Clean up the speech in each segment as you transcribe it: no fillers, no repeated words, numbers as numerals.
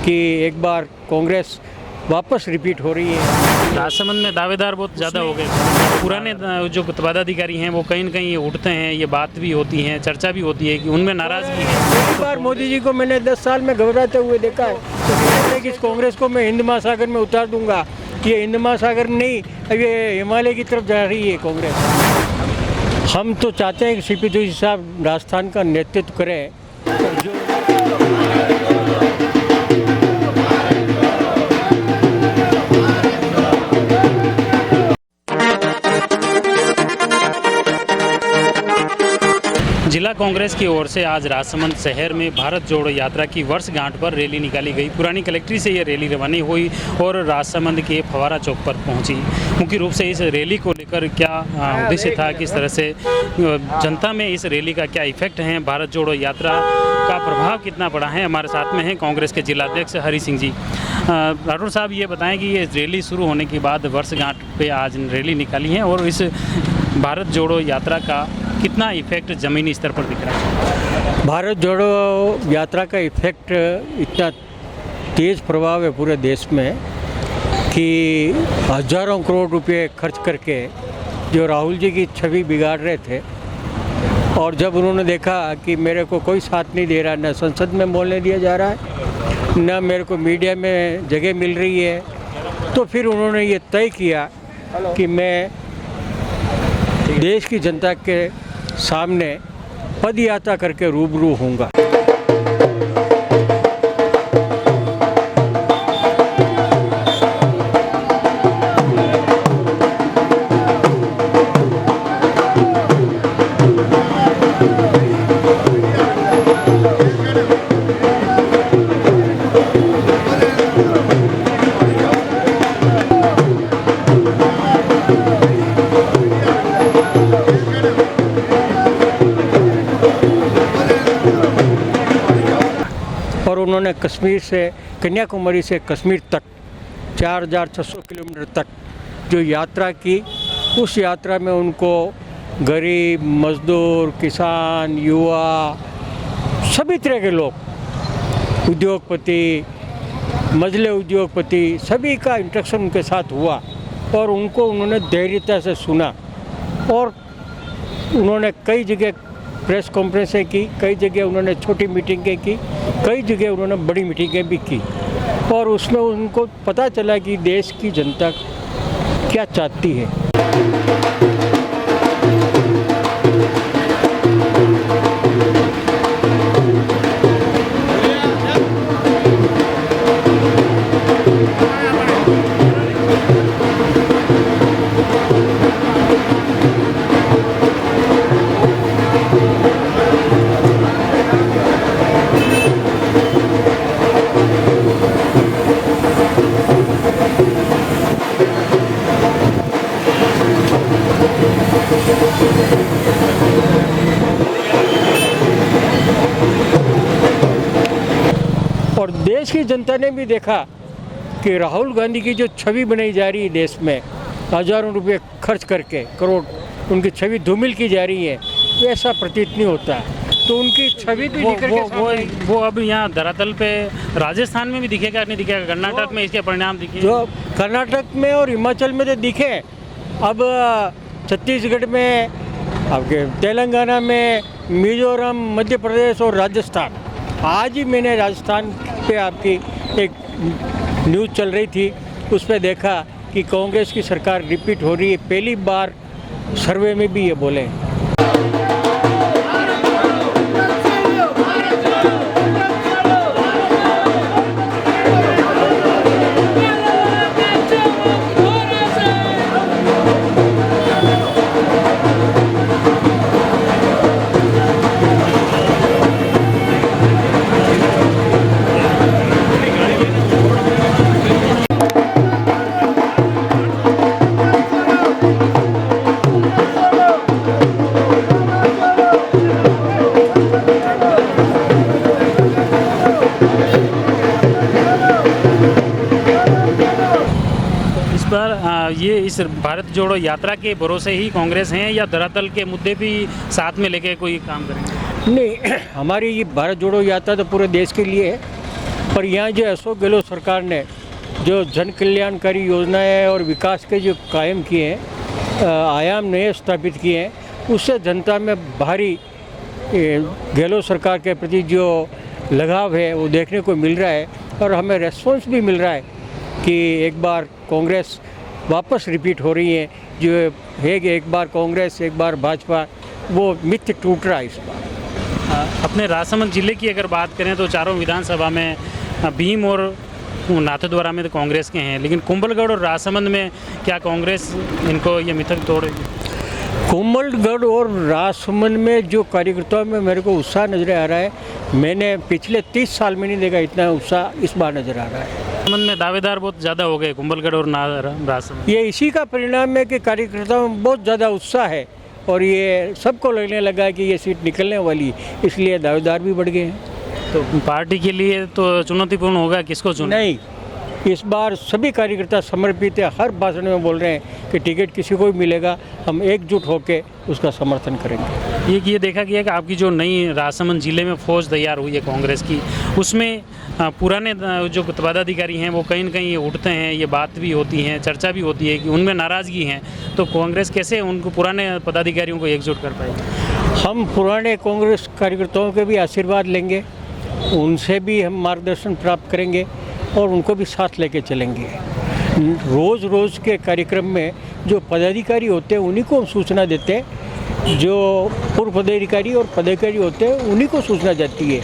कि एक बार कांग्रेस वापस रिपीट हो रही है। राजसमंद में दावेदार बहुत ज़्यादा हो गए। पुराने जो पदाधिकारी हैं वो कहीं न कहीं उठते हैं, ये बात भी होती है, चर्चा भी होती है कि उनमें नाराज़गी है। एक बार मोदी जी को मैंने 10 साल में घबराते हुए देखा है, तो कहते हैं कि इस कांग्रेस को मैं हिंद महासागर में उतार दूंगा। ये हिंद महासागर नहीं, ये हिमालय की तरफ जा रही है कांग्रेस। हम तो चाहते हैं कि सीपी जोशी साहब राजस्थान का नेतृत्व करें। जो जिला कांग्रेस की ओर से आज राजसमंद शहर में भारत जोड़ो यात्रा की वर्षगांठ पर रैली निकाली गई। पुरानी कलेक्ट्री से ये रैली रवाना हुई और राजसमंद के फवारा चौक पर पहुंची। मुख्य रूप से इस रैली को लेकर क्या उद्देश्य था, किस तरह से जनता में इस रैली का क्या इफेक्ट है, भारत जोड़ो यात्रा का प्रभाव कितना पड़ा है। हमारे साथ में हैं कांग्रेस के जिलाध्यक्ष हरि सिंह जी। राठौर साहब, ये बताएं कि ये रैली शुरू होने के बाद वर्षगांठ पे आज रैली निकाली है और इस भारत जोड़ो यात्रा का कितना इफेक्ट ज़मीनी स्तर पर दिख रहा है? भारत जोड़ो यात्रा का इफेक्ट इतना तेज़ प्रभाव है पूरे देश में कि हज़ारों करोड़ रुपए खर्च करके जो राहुल जी की छवि बिगाड़ रहे थे, और जब उन्होंने देखा कि मेरे को कोई साथ नहीं दे रहा, न संसद में बोलने दिया जा रहा है, न मेरे को मीडिया में जगह मिल रही है, तो फिर उन्होंने ये तय किया कि मैं देश की जनता के सामने पद यात्रा करके रूबरू होऊंगा। और उन्होंने कश्मीर से, कन्याकुमारी से कश्मीर तक 4600 किलोमीटर तक जो यात्रा की, उस यात्रा में उनको गरीब, मजदूर, किसान, युवा, सभी तरह के लोग, उद्योगपति, मझले उद्योगपति, सभी का इंटरेक्शन उनके साथ हुआ और उनको उन्होंने धैर्यता से सुना। और उन्होंने कई जगह प्रेस कॉन्फ्रेंसें की, कई जगह उन्होंने छोटी मीटिंगें की, कई जगह उन्होंने बड़ी मीटिंगें भी की, और उसमें उनको पता चला कि देश की जनता क्या चाहती है। और देश की जनता ने भी देखा कि राहुल गांधी की जो छवि बनाई जा रही है देश में, हज़ारों रुपए खर्च करके, करोड़, उनकी छवि धूमिल की जा रही है, वैसा प्रतीत नहीं होता है। तो उनकी छवि भी वो अब यहाँ धरातल पे राजस्थान में भी दिखेगा, नहीं दिखेगा? कर्नाटक में इसके परिणाम दिखे? जो कर्नाटक में और हिमाचल में तो दिखे, अब छत्तीसगढ़ में, आपके तेलंगाना में, मिजोरम, मध्य प्रदेश और राजस्थान। आज ही मैंने राजस्थान पे आपकी एक न्यूज़ चल रही थी, उस पर देखा कि कांग्रेस की सरकार रिपीट हो रही है। पहली बार सर्वे में भी ये बोले। ये इस भारत जोड़ो यात्रा के भरोसे ही कांग्रेस हैं या धरातल के मुद्दे भी साथ में लेके कोई काम करेंगे? नहीं, हमारी ये भारत जोड़ो यात्रा तो पूरे देश के लिए है, पर यहाँ जो अशोक गहलोत सरकार ने जो जन कल्याणकारी योजनाएं और विकास के जो कायम किए हैं, आयाम नए स्थापित किए हैं, उससे जनता में भारी गहलोत सरकार के प्रति जो लगाव है वो देखने को मिल रहा है। और हमें रेस्पॉन्स भी मिल रहा है कि एक बार कांग्रेस वापस रिपीट हो रही है, जो है कि एक बार कांग्रेस एक बार भाजपा, वो मिथ टूट रहा है इस बार। अपने राजसमंद जिले की अगर बात करें तो चारों विधानसभा में भीम और नाथद्वारा में तो कांग्रेस के हैं, लेकिन कुंभलगढ़ और राजसमंद में क्या कांग्रेस इनको ये मिथक तोड़ेगी? कुंभलगढ़ और राजसमंद में जो कार्यकर्ताओं में मेरे को उत्साह नजर आ रहा है, मैंने पिछले 30 साल में नहीं देखा इतना उत्साह इस बार नजर आ रहा है। राजसमंद में दावेदार बहुत ज़्यादा हो गए, कुंभलगढ़ और राजसमंद। ये इसी का परिणाम है कि कार्यकर्ताओं में बहुत ज़्यादा उत्साह है और ये सबको लगने लगा है कि ये सीट निकलने वाली, इसलिए दावेदार भी बढ़ गए हैं। तो पार्टी के लिए तो चुनौतीपूर्ण होगा, किसको चुने? नहीं, इस बार सभी कार्यकर्ता समर्पित है, हर भाषण में बोल रहे हैं कि टिकट किसी को भी मिलेगा, हम एकजुट होकर उसका समर्थन करेंगे। ये देखा गया कि आपकी जो नई राजसमंद जिले में फौज तैयार हुई है कांग्रेस की, उसमें पुराने जो पदाधिकारी हैं वो कहीं न कहीं उठते हैं, ये बात भी होती है, चर्चा भी होती है कि उनमें नाराज़गी है, तो कांग्रेस कैसे उनको पुराने पदाधिकारियों को एकजुट कर पाएगी? हम पुराने कांग्रेस कार्यकर्ताओं के भी आशीर्वाद लेंगे, उनसे भी हम मार्गदर्शन प्राप्त करेंगे और उनको भी साथ लेके चलेंगे। रोज़ रोज़ के कार्यक्रम में जो पदाधिकारी होते हैं उन्हीं को हम सूचना देते हैं, जो पूर्व पदाधिकारी और पदाधिकारी होते हैं उन्हीं को सूचना जाती है।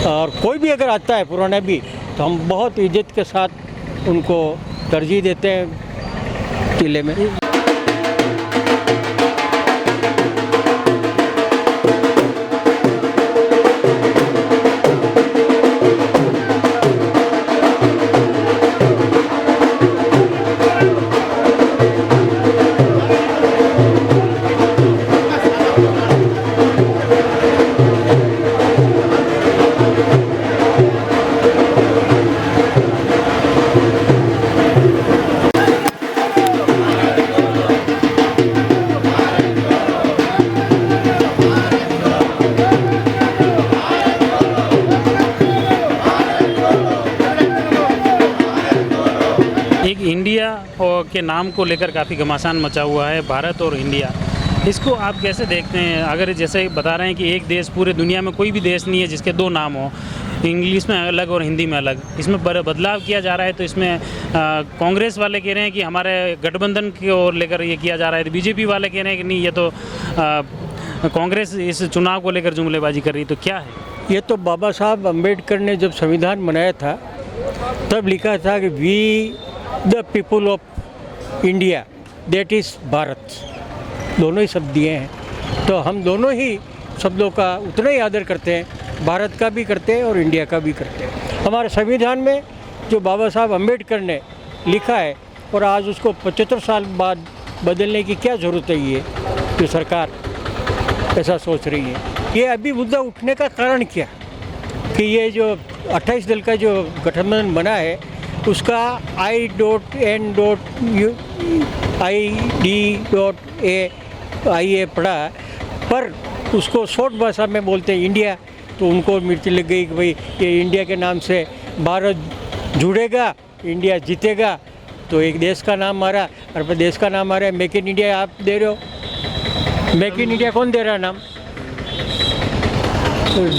और कोई भी अगर आता है पुराना भी, तो हम बहुत इज्जत के साथ उनको तरजीह देते हैं जिले में। एक इंडिया और के नाम को लेकर काफ़ी घमासान मचा हुआ है, भारत और इंडिया, इसको आप कैसे देखते हैं? अगर जैसे बता रहे हैं कि एक देश, पूरे दुनिया में कोई भी देश नहीं है जिसके दो नाम हो, इंग्लिश में अलग और हिंदी में अलग, इसमें बदलाव किया जा रहा है। तो इसमें कांग्रेस वाले कह रहे हैं कि हमारे गठबंधन की ओर लेकर ये किया जा रहा है, तो बीजेपी वाले कह रहे हैं कि नहीं, ये तो कांग्रेस इस चुनाव को लेकर जुमलेबाजी कर रही है। तो क्या है ये? तो बाबा साहब अम्बेडकर ने जब संविधान बनाया था तब लिखा था कि we the people of India, that is Bharat, दोनों ही शब्द दिए हैं। तो हम दोनों ही शब्दों का उतना ही आदर करते हैं, भारत का भी करते हैं और इंडिया का भी करते हैं। हमारे संविधान में जो बाबा साहब अम्बेडकर ने लिखा है, और आज उसको 75 साल बाद बदलने की क्या ज़रूरत है? ये जो सरकार ऐसा सोच रही है, ये अभी मुद्दा उठने का कारण क्या कि ये जो 28 दल का जो गठबंधन बना है उसका I.ID.A पढ़ा, पर उसको शॉर्ट भाषा में बोलते हैं इंडिया, तो उनको मिर्ची लग गई कि भाई ये इंडिया के नाम से भारत जुड़ेगा, इंडिया जीतेगा, तो एक देश का नाम मारा। और देश का नाम आ रहा है मेक इन इंडिया, आप दे रहे हो। मेक इन इंडिया कौन दे रहा है नाम?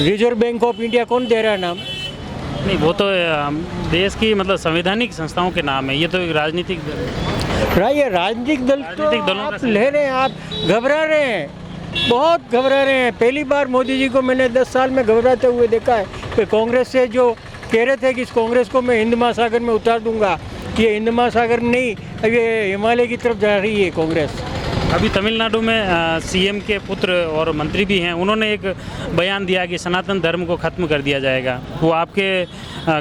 रिजर्व बैंक ऑफ इंडिया कौन दे रहा है नाम? नहीं, वो तो देश की मतलब संवैधानिक संस्थाओं के नाम है, ये तो राजनीतिक ये राजनीतिक दल राजनीतिक तो दलों आप का ले रहे हैं, आप घबरा रहे हैं, बहुत घबरा रहे हैं। पहली बार मोदी जी को मैंने 10 साल में घबराते हुए देखा है कि कांग्रेस से जो कह रहे थे कि इस कांग्रेस को मैं हिंद महासागर में उतार दूंगा, ये हिंद महासागर नहीं, अब ये हिमालय की तरफ जा रही है कांग्रेस। अभी तमिलनाडु में सीएम के पुत्र और मंत्री भी हैं, उन्होंने एक बयान दिया कि सनातन धर्म को ख़त्म कर दिया जाएगा। वो आपके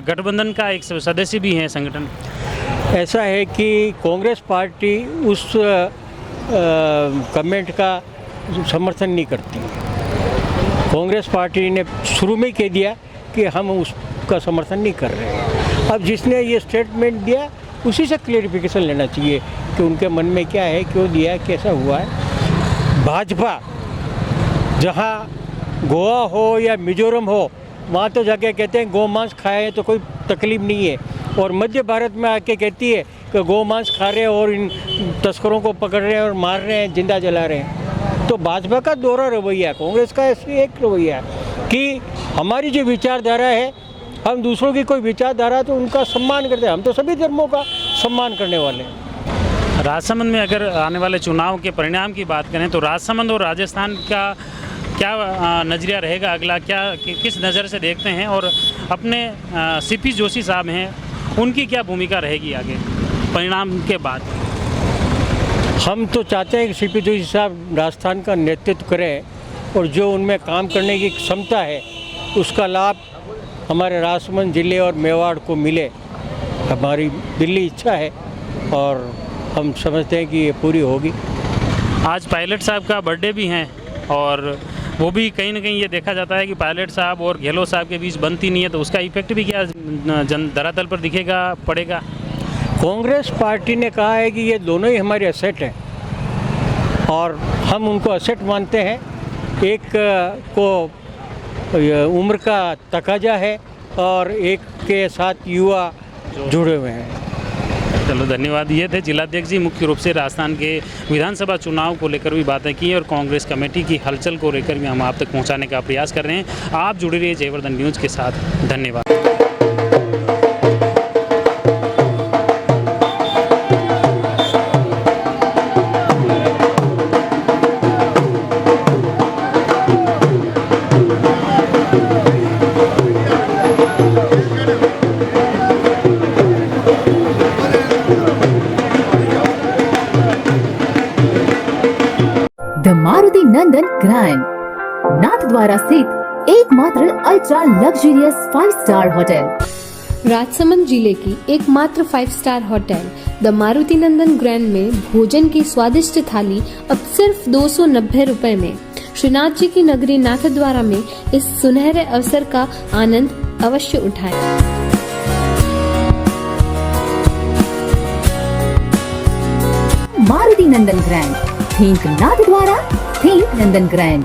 गठबंधन का एक सदस्य भी हैं संगठन। ऐसा है कि कांग्रेस पार्टी उस कमेंट का समर्थन नहीं करती। कांग्रेस पार्टी ने शुरू में कह दिया कि हम उसका समर्थन नहीं कर रहे हैं। अब जिसने ये स्टेटमेंट दिया उसी से क्लेरिफिकेशन लेना चाहिए कि उनके मन में क्या है, क्यों दिया है, कैसा हुआ है। भाजपा जहाँ गोवा हो या मिजोरम हो, वहाँ तो जाके कहते हैं गौ मांस खाए तो कोई तकलीफ नहीं है, और मध्य भारत में आके कहती है कि गौ मांस खा रहे हैं और इन तस्करों को पकड़ रहे हैं और मार रहे हैं, जिंदा जला रहे हैं। तो भाजपा का दोहरा रवैया, कांग्रेस का ऐसे एक रवैया है कि हमारी जो विचारधारा है, हम दूसरों की कोई विचारधारा तो उनका सम्मान करते हैं, हम तो सभी धर्मों का सम्मान करने वाले हैं। राजसमंद में अगर आने वाले चुनाव के परिणाम की बात करें तो राजसमंद और राजस्थान का क्या नज़रिया रहेगा अगला, किस नज़र से देखते हैं, और अपने सीपी जोशी साहब हैं, उनकी क्या भूमिका रहेगी आगे परिणाम के बाद? हम तो चाहते हैं कि सीपी जोशी साहब राजस्थान का नेतृत्व करें और जो उनमें काम करने की क्षमता है उसका लाभ हमारे राजसमंद जिले और मेवाड़ को मिले, हमारी दिल्ली इच्छा है और हम समझते हैं कि ये पूरी होगी। आज पायलट साहब का बर्थडे भी है और वो भी कहीं ना कहीं ये देखा जाता है कि पायलट साहब और गहलोत साहब के बीच बनती नहीं है, तो उसका इफेक्ट भी क्या धरातल पर दिखेगा, पड़ेगा? कांग्रेस पार्टी ने कहा है कि ये दोनों ही हमारे एसेट हैं और हम उनको एसेट मानते हैं। एक को उम्र का तकाजा है और एक के साथ युवा जुड़े हुए हैं। चलो धन्यवाद। ये थे जिलाध्यक्ष जी, मुख्य रूप से राजस्थान के विधानसभा चुनाव को लेकर भी बातें की और कांग्रेस कमेटी की हलचल को लेकर भी हम आप तक पहुंचाने का प्रयास कर रहे हैं। आप जुड़े रहिए जयवर्धन न्यूज़ के साथ। धन्यवाद। The Maruti Nandan grand, Nathdwara स्थित एकमात्र ultra luxurious 5 star hotel. Rajsamand जिले की एकमात्र 5 star hotel the Maruti Nandan grand में भोजन की स्वादिष्ट थाली अब सिर्फ 290 रुपए में। श्रीनाथ जी की नगरी नाथद्वारा में इस सुनहरे अवसर का आनंद अवश्य उठाएं। मारुति नंदन ग्रैंड, थिंक नाथद्वारा, थिंक नंदन ग्रैंड।